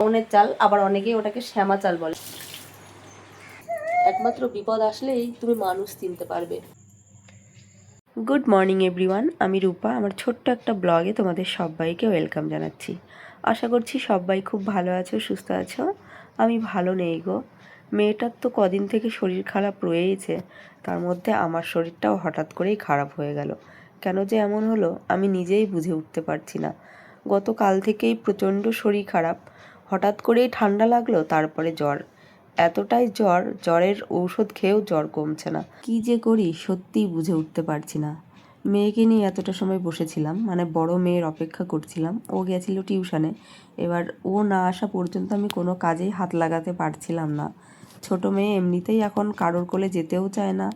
কাউনের চাল, আবার অনেকেই ওটাকে শ্যামা চাল বলে। একমাত্র বিপদ আসলেই তুমি মানুষ চিনতে পারবে। গুড মর্নিং এভরিওয়ান, আমি রূপা। আমার ছোট্ট একটা ব্লগে তোমাদের সবাইকে ওয়েলকাম জানাচ্ছি। আশা করছি সবাই খুব ভালো আছো, সুস্থ আছো। আমি ভালো নেই গো। মেয়েটার তো কদিন থেকে শরীর খারাপ রয়েইছে, তার মধ্যে আমার শরীরটাও হঠাৎ করেই খারাপ হয়ে গেল। কেন যে এমন হলো আমি নিজেই বুঝে উঠতে পারছি না। গতকাল থেকেই প্রচণ্ড শরীর খারাপ, হঠাৎ করেই ঠান্ডা লাগলো, তারপরে জ্বর। এতটাই জ্বর, জ্বরের ঔষধ খেয়েও জ্বর কমছে না। কি যে করি সত্যিই বুঝে উঠতে পারছি না। মেয়েকে নিয়ে এতটা সময় বসেছিলাম, মানে বড় মেয়ের অপেক্ষা করছিলাম। ও গেছিল টিউশনে, এবার ও না আসা পর্যন্ত আমি কোনো কাজেই হাত লাগাতে পারছিলাম না। ছোট মেয়ে এমনিতেই এখন কারোর কোলে যেতেও চায় না,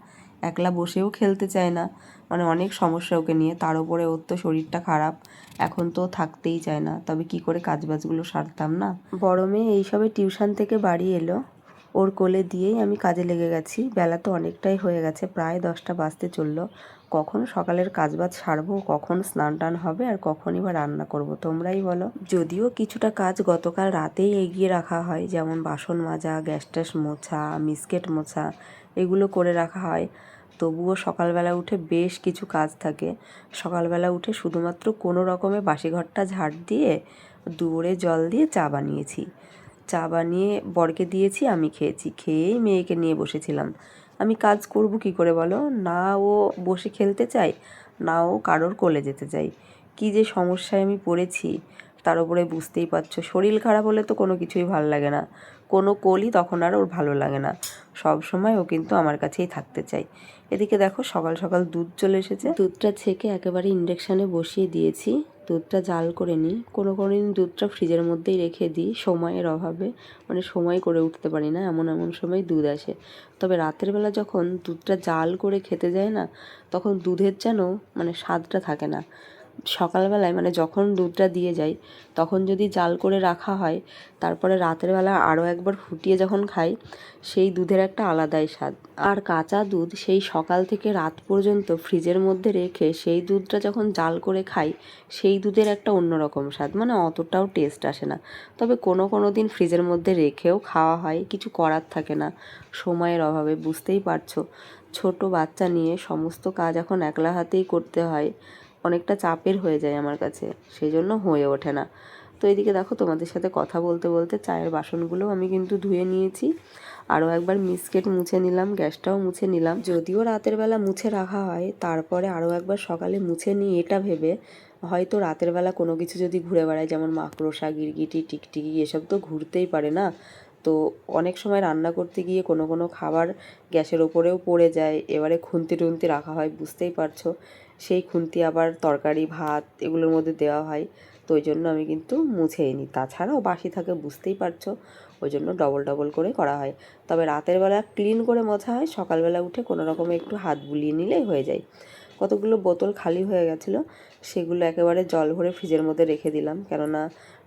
একলা বসেও খেলতে চায় না, মানে অনেক সমস্যা ওকে নিয়ে। তার উপরে ওর তো শরীরটা খারাপ, এখন তো থাকতেই চায় না। তবে কি করে কাজবাজগুলো সারতাম না। বড় মেয়ে এইসবে টিউশন থেকে বাড়ি এলো, ওর কোলে দিয়েই আমি কাজে লেগে গেছি। বেলা তো অনেকটাই হয়ে গেছে, প্রায় 10টা বাজতে চললো। কখন সকালের কাজবাজ সারবো, কখন স্নান টান হবে, আর কখনই বা রান্না করব তোমরাই বলো। যদিও কিছুটা কাজ গতকাল রাতেই এগিয়ে রাখা হয়, যেমন বাসন মাজা, গ্যাস ট্যাস মোছা, মিসকেট মোছা, এগুলো করে রাখা হয়। তবুও সকালবেলা উঠে বেশ কিছু কাজ থাকে। সকালবেলা উঠে শুধুমাত্র কোনো রকমে বাসি ঘরটা ঝাড় দিয়ে দুয়ারে জল দিয়ে চা বানিয়েছি। চা বানিয়ে বরকে দিয়েছি, আমি খেয়েছি। খেয়েই মেয়েকে নিয়ে বসেছিলাম। আমি কাজ করব কি করে বলো? না ও বসে খেলতে চাই, না ও কারোর কোলে যেতে চাই। কি যে সমস্যায় আমি পড়েছি, তার উপরে বুঝতেই পারছো। শরীর খারাপ হলে তো কোনো কিছুই ভালো লাগে না, কোনো কোলই তখন আর ওর ভালো লাগে না। সব সময় ও কিন্তু আমার কাছেই থাকতে চাই। এদিকে দেখো সকাল সকাল দুধ চলে এসেছে। দুধটা ছেঁকে একেবারে ইন্ডাকশানে বসিয়ে দিয়েছি। দুধটা জাল করে নিই। কোনো দিন দুধটা ফ্রিজের মধ্যেই রেখে দিই, সময়ের অভাবে, মানে সময় করে উঠতে পারি না, এমন এমন সময় দুধ আসে। তবে রাতের বেলা যখন দুধটা জাল করে খেতে যায় না, তখন দুধের যেন মানে স্বাদটা থাকে না। সকালবেলায় মানে যখন দুধটা দিয়ে যাই, তখন যদি জাল করে রাখা হয়, তারপরে রাতের বেলা আরও একবার ফুটিয়ে যখন খাই, সেই দুধের একটা আলাদাই স্বাদ। আর কাঁচা দুধ সেই সকাল থেকে রাত পর্যন্ত ফ্রিজের মধ্যে রেখে সেই দুধটা যখন জাল করে খাই, সেই দুধের একটা অন্যরকম স্বাদ, মানে অতটাও টেস্ট আসে না। তবে কোনো দিন ফ্রিজের মধ্যে রেখেও খাওয়া হয়, কিছু করার থাকে না, সময়ের অভাবে। বুঝতেই পারছো, ছোট বাচ্চা নিয়ে সমস্ত কাজ এখন একলা হাতেই করতে হয়, অনেকটা চাপের হয়ে যায় আমার কাছে, সেই জন্য হয়ে ওঠে না। তো এদিকে দেখো তোমাদের সাথে কথা বলতে বলতে চায়ের বাসনগুলোও আমি কিন্তু ধুয়ে নিয়েছি। আরও একবার মিসকেট মুছে নিলাম, গ্যাসটাও মুছে নিলাম। যদিও রাতের বেলা মুছে রাখা হয়, তারপরে আরও একবার সকালে মুছে নিই, এটা ভেবে হয়তো রাতের বেলা কোনো কিছু যদি ঘুরে বেড়ায়, যেমন মাকড়সা, গিরগিটি, টিকটিকি, এসব তো ঘুরতেই পারে না। তো অনেক সময় রান্না করতে গিয়ে কোনো খাবার গ্যাসের ওপরেও পড়ে যায়, এবারে খুন্তি টুন্তি রাখা হয়, বুঝতেই পারছো। সেই খুন্তি আবার তরকারি, ভাত এগুলোর মধ্যে দেওয়া হয়। তো ওই জন্য আমি কিন্তু মুছেই নিই। তাছাড়াও বাসি থাকে, বুঝতেই পারছো, ওই জন্য ডবল করে করা হয়। তবে রাতের বেলা ক্লিন করে মোছা হয়, সকালবেলা উঠে কোনো রকমে একটু হাত বুলিয়ে নিলেই হয়ে যায়। কতগুলো বোতল খালি হয়ে গেছিলো, সেগুলো একেবারে জল ভরে ফ্রিজের মধ্যে রেখে দিলাম। কেননা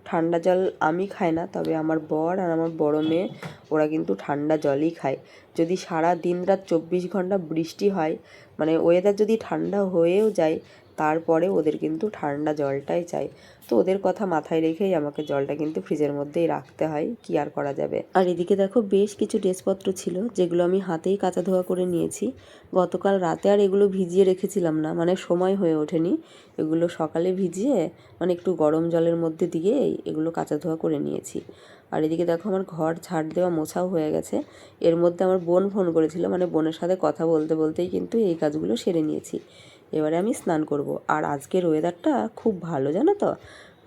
ঠান্ডা জল আমি খাই না, তবে আমার বর আর আমার বড় মেয়ে ওরা কিন্তু ঠান্ডা জলই খায়। যদি সারা দিন রাত 24 ঘন্টা বৃষ্টি হয়, মানে ওয়েদার যদি ঠান্ডা হয়েও যায়, তারপরে ওদের কিন্তু ঠান্ডা জলটাই চাই। তো ওদের কথা মাথায় রেখেই আমাকে জলটা কিন্তু ফ্রিজের মধ্যেই রাখতে হয়, কি আর করা যাবে। আর এদিকে দেখো বেশ কিছু ড্রেসপত্র ছিল, যেগুলো আমি হাতেই কাচা ধোয়া করে নিয়েছি। গতকাল রাতে আর এগুলো ভিজিয়ে রেখেছিলাম না, মানে সময় হয়ে ওঠেনি। এগুলো সকালে ভিজিয়ে মানে একটু গরম জলের মধ্যে দিয়ে এগুলো কাচা ধোয়া করে নিয়েছি। আর এদিকে দেখো আমার ঘর ঝাড় দেওয়া মোছাও হয়ে গেছে। এর মধ্যে আমার বোন ফোন করেছিল, মানে বোনের সাথে কথা বলতে বলতেই কিন্তু এই কাজগুলো সেরে নিয়েছি। এবারে আমি স্নান করব। আর আজকের ওয়েদারটা খুব ভালো, জানো তো,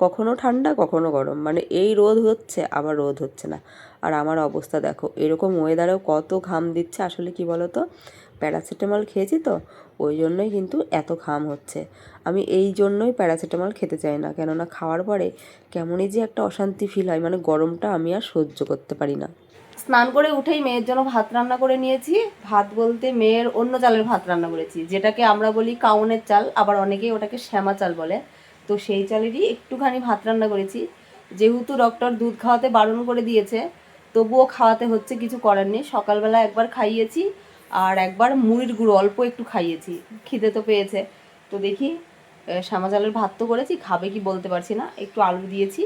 কখনো ঠান্ডা কখনো গরম, মানে এই রোদ হচ্ছে আবার রোদ হচ্ছে না। আর আমার অবস্থা দেখো, এরকম ওয়েদারেও কত ঘাম দিচ্ছে। আসলে কি বলো তো, প্যারাসিটামল খেয়েছি তো, ওই জন্যই কিন্তু এত ঘাম হচ্ছে। আমি এই জন্যই প্যারাসিটামল খেতে চাই না, কেননা খাওয়ার পরে কেমনই যে একটা অশান্তি ফিল হয়, মানে গরমটা আমি আর সহ্য করতে পারি না। স্নান করে উঠেই মেয়ের জন্য ভাত রান্না করে নিয়েছি। ভাত বলতে মেয়ের অন্য চালের ভাত রান্না করেছি, যেটাকে আমরা বলি কাউনের চাল, আবার অনেকেই ওটাকে শ্যামা চাল বলে। তো সেই চালেরই একটুখানি ভাত রান্না করেছি। যেহেতু ডক্টর দুধ খাওয়াতে বারণ করে দিয়েছে, তবুও খাওয়াতে হচ্ছে, কিছু করার নেই। সকালবেলা একবার খাইয়েছি, আর একবার মুড়ির গুঁড়ো অল্প একটু খাইয়েছি, খিদে তো পেয়েছে। তো দেখি শ্যামা চালের ভাত তো করেছি, খাবে কি বলতে পারছি না। একটু আলু দিয়েছি,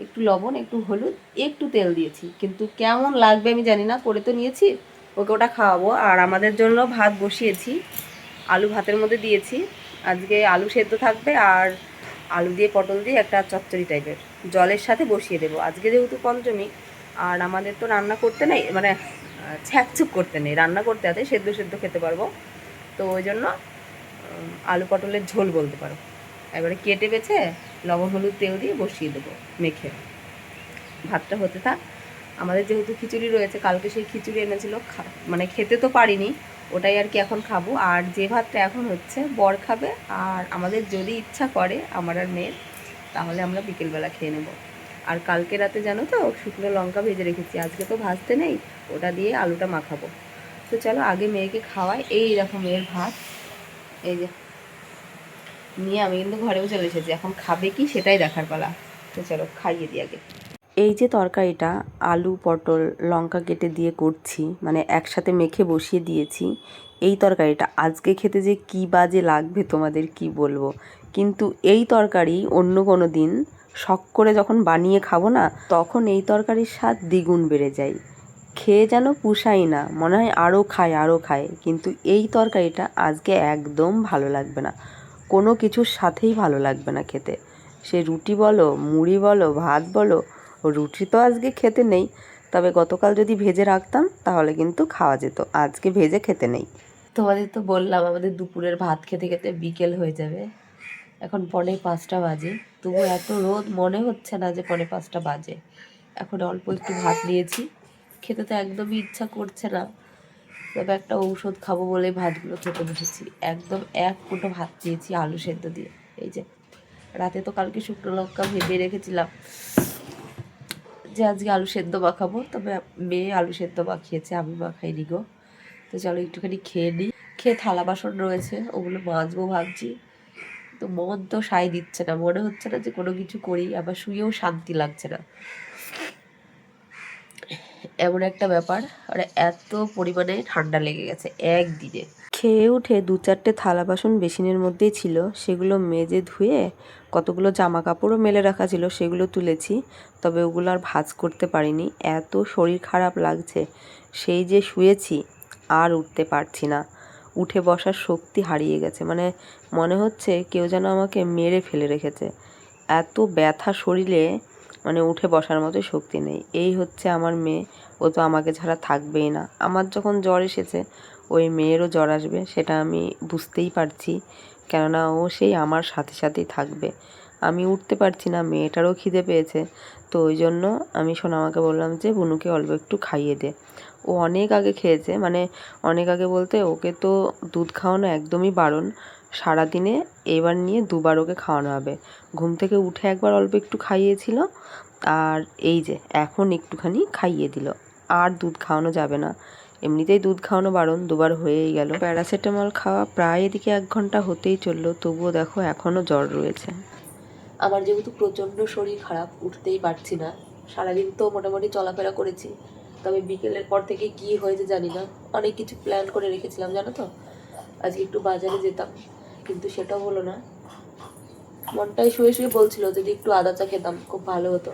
একটু লবণ, একটু হলুদ, একটু তেল দিয়েছি, কিন্তু কেমন লাগবে আমি জানি না, করে তো নিয়েছি, ওকে ওটা খাওয়াবো। আর আমাদের জন্য ভাত বসিয়েছি, আলু ভাতের মধ্যে দিয়েছি, আজকে আলু সেদ্ধ থাকবে আর আলু দিয়ে পটল দিয়ে একটা চচ্চড়ি টাইপের জলের সাথে বসিয়ে দেবো। আজকে যেহেতু পঞ্চমী আর আমাদের তো রান্না করতে নেই, মানে ছ্যাকছুক করতে নেই, রান্না করতে আছে, সেদ্ধ সেদ্ধ খেতে পারবো, তো ওই জন্য আলু পটলের ঝোল বলতে পারো। এবারে কেটে বেছে লবণ হলুদ তেল দিয়ে বসিয়ে দেবো মেখে। ভাতটা হতে থাক। আমাদের যেহেতু খিচুড়ি রয়েছে, কালকে সেই খিচুড়ি এনেছিল, মানে খেতে তো পারিনি, ওটাই আর কি এখন খাবো। আর যে ভাতটা এখন হচ্ছে বর খাবে, আর আমাদের যদি ইচ্ছা করে আমার আর মেয়ের, তাহলে আমরা বিকেলবেলা খেয়ে নেব। আর কালকে রাতে জানো তো শুকনো লঙ্কা ভেজে রেখেছি, আজকে তো ভাজতে নেই, ওটা দিয়ে আলুটা মাখাবো। তো চলো আগে মেয়েকে খাওয়াই। এই দেখো মেয়ের ভাত, এই যে নিয়ে আমি কিন্তু ঘরেও চলে এসেছি, এখন খাবে কি সেটাই দেখার পালা। তো চলো খাইয়ে দিই আগে। এই যে তরকারিটা আলু পটল লঙ্কা কেটে দিয়ে করছি, মানে একসাথে মেখে বসিয়ে দিয়েছি, এই তরকারিটা আজকে খেতে যে কী বাজে লাগবে তোমাদের কি বলবো। কিন্তু এই তরকারি অন্য কোনো দিন শখ করে যখন বানিয়ে খাবো না, তখন এই তরকারির স্বাদ দ্বিগুণ বেড়ে যায়। খেয়ে যেন পুষাই না, মনে হয় আরও খায় আরও খায়, কিন্তু এই তরকারিটা আজকে একদম ভালো লাগবে না, কোনো কিছুর সাথেই ভালো লাগবে না খেতে। সে রুটি বলো মুড়ি বলো ভাত বলো, রুটি তো আজকে খেতে নেই, তবে গতকাল যদি ভেজে রাখতাম তাহলে কিন্তু খাওয়া যেত, আজকে ভেজে খেতে নেই। তোমাদের তো বললাম আমাদের দুপুরের ভাত খেতে খেতে বিকেল হয়ে যাবে, এখন 4:45 বাজে, তবু এত রোদ মনে হচ্ছে না যে 5:45 বাজে। এখন অল্প একটু ভাত নিয়েছি, খেতে তো একদমই ইচ্ছা করছে না, তবে একটা ঔষধ খাবো বলে ভাতগুলো খেতে বসেছি। একদম এক মুঠো ভাত দিয়েছি আলু সেদ্ধ দিয়ে। এই যে রাতে তো কালকে শুকনো লঙ্কা ভেজে রেখেছিলাম যে আজকে আলু সেদ্ধ মাখাবো, তবে মেয়ে আলু সেদ্ধ মাখিয়েছে, আমি মাখাইনি গো। তো চলো একটুখানি খেয়ে নিই, খেয়ে থালা বাসন রয়েছে ওগুলো মাজবো ভাবছি। তো মন তো সায় দিচ্ছে না, মনে হচ্ছে না যে কোনো কিছু করি, আবার শুয়েও শান্তি লাগছে না, এমন একটা ব্যাপার। আর এত পরিমাণে ঠান্ডা লেগে গেছে একদিনে। খেয়ে উঠে 2-4টে থালা বাসন বেসিনের মধ্যেই ছিল, সেগুলো মেজে ধুয়ে কতগুলো জামা কাপড়ও মেলে রাখা ছিল সেগুলো তুলেছি, তবে ওগুলো আর ভাঁজ করতে পারিনি, এত শরীর খারাপ লাগছে। সেই যে শুয়েছি আর উঠতে পারছি না, উঠে বসার শক্তি হারিয়ে গেছে, মানে মনে হচ্ছে কেউ যেন আমাকে মেরে ফেলে রেখেছে, এত ব্যথা শরীরে, মানে উঠে বসার মতো শক্তি নেই। এই হচ্ছে আমার মেয়ে, ও তো আমাকে ছাড়া থাকবেই না। আমার যখন জ্বর এসেছে ওই মেয়েরও জ্বর আসবে, সেটা আমি বুঝতেই পারছি, কেননা ও সেই আমার সাথে সাথেই থাকবে। আমি উঠতে পারছি না, মেয়েটারও খিদে পেয়েছে, তো ওই জন্য আমি সোনামাকে বললাম যে বুনুকে অল্প একটু খাইয়ে দে। ও অনেক আগে খেয়েছে, মানে অনেক আগে বলতে ওকে তো দুধ খাওয়ানো একদমই বারণ, সারাদিনে এবার নিয়ে 2বার ওকে খাওয়ানো হবে। ঘুম থেকে উঠে একবার অল্প একটু খাইয়েছিল, আর এই যে এখন একটুখানি খাইয়ে দিল, আর দুধ খাওয়ানো যাবে না, এমনিতেই দুধ খাওয়ানো বারণ, 2বার হয়েই গেল। প্যারাসিটামল খাওয়া প্রায় এদিকে 1 ঘন্টা হতেই চললো, তবুও দেখো এখনও জ্বর রয়েছে। আমার যেহেতু প্রচণ্ড শরীর খারাপ, উঠতেই পারছি না, সারাদিন তো মোটামুটি চলাফেরা করেছি, তবে বিকেলের পর থেকে কী হয়েছে জানি না, অনেক কিছু প্ল্যান করে রেখেছিলাম জানো তো, আজকে একটু বাজারে যেতাম, কিন্তু সেটাও হলো না। মনটাই শুয়ে শুয়ে বলছিল যদি একটু আদা চা খেতাম খুব ভালো হতো,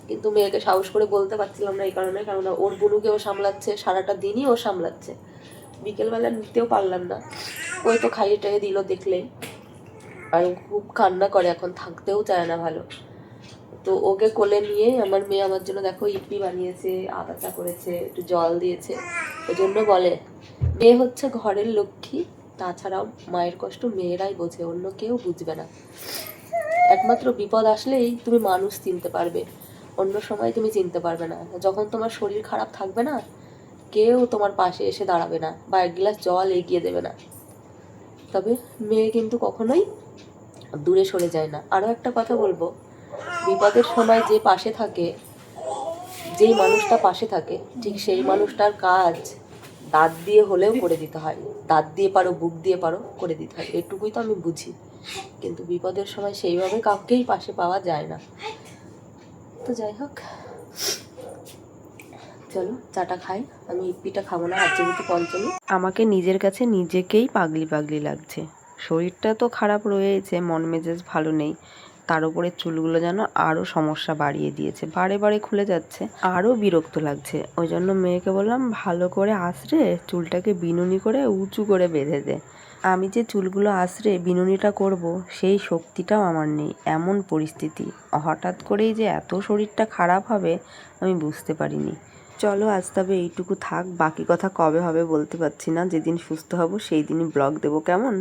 কিন্তু মেয়েকে সাহস করে বলতে পারছিলাম না, এই কারণে, কেননা ওর বুনুকে ও সামলাচ্ছে, সারাটা দিনই ও সামলাচ্ছে, বিকেলবেলা নিতেও পারলাম না। ওই তো খাইয়ে টাইয়ে দিল দেখলেই, আর খুব কান্না করে, এখন থাকতেও চায় না ভালো। তো ওকে কোলে নিয়ে আমার মেয়ে আমার জন্য দেখো ইডলি বানিয়েছে, আদা চা করেছে, একটু জল দিয়েছে। ওই জন্য বলে মেয়ে হচ্ছে ঘরের লক্ষ্মী, তাছাড়াও মায়ের কষ্ট মেয়েরাই বোঝে, অন্য কেউ বুঝবে না। একমাত্র বিপদ আসলেই তুমি মানুষ চিনতে পারবে, অন্য সময় তুমি চিনতে পারবে না। যখন তোমার শরীর খারাপ থাকবে না, কেউ তোমার পাশে এসে দাঁড়াবে না বা 1 গ্লাস জল এগিয়ে দেবে না। তবে মেয়ে কিন্তু কখনোই দূরে সরে যায় না। আরও একটা কথা বলবো, বিপদের সময় যে পাশে থাকে, যেই মানুষটা পাশে থাকে, ঠিক সেই মানুষটার কাজ দাঁত দিয়ে হলেও করে দিতে হয়, দাঁত দিয়ে পারো বুক দিয়ে পারো করে দিতে হয়, এটুকুই তো আমি বুঝি। কিন্তু বিপদের সময় সেইভাবে কাউকেই পাশে পাওয়া যায় না। তো যাই হোক, চলো চাটা খাই, আমি ইডলিটা খাবো না, আজ যেহেতু পঞ্চমী। আমাকে নিজের কাছে নিজেকেই পাগলি পাগলি লাগছে, শরীরটা তো খারাপ রয়েছে, মন মেজাজ ভালো নেই, তার উপরে চুলগুলো যেন আরও সমস্যা বাড়িয়ে দিয়েছে, বারে বারে খুলে যাচ্ছে, আরও বিরক্ত লাগছে। ওই জন্য মেয়েকে বললাম ভালো করে আঁচড়ে চুলটাকে বিনুনি করে উঁচু করে বেঁধে দে। আমি যে চুলগুলো আঁচড়ে বিনুনিটা করব সেই শক্তিটাও আমার নেই, এমন পরিস্থিতি। হঠাৎ করেই যে এত শরীরটা খারাপ হবে আমি বুঝতে পারিনি। চলো আজ তবে এইটুকু থাক, বাকি কথা কবে হবে বলতে পারছি না। যেদিন সুস্থ হব সেই দিনই ব্লগ দেবো, কেমন?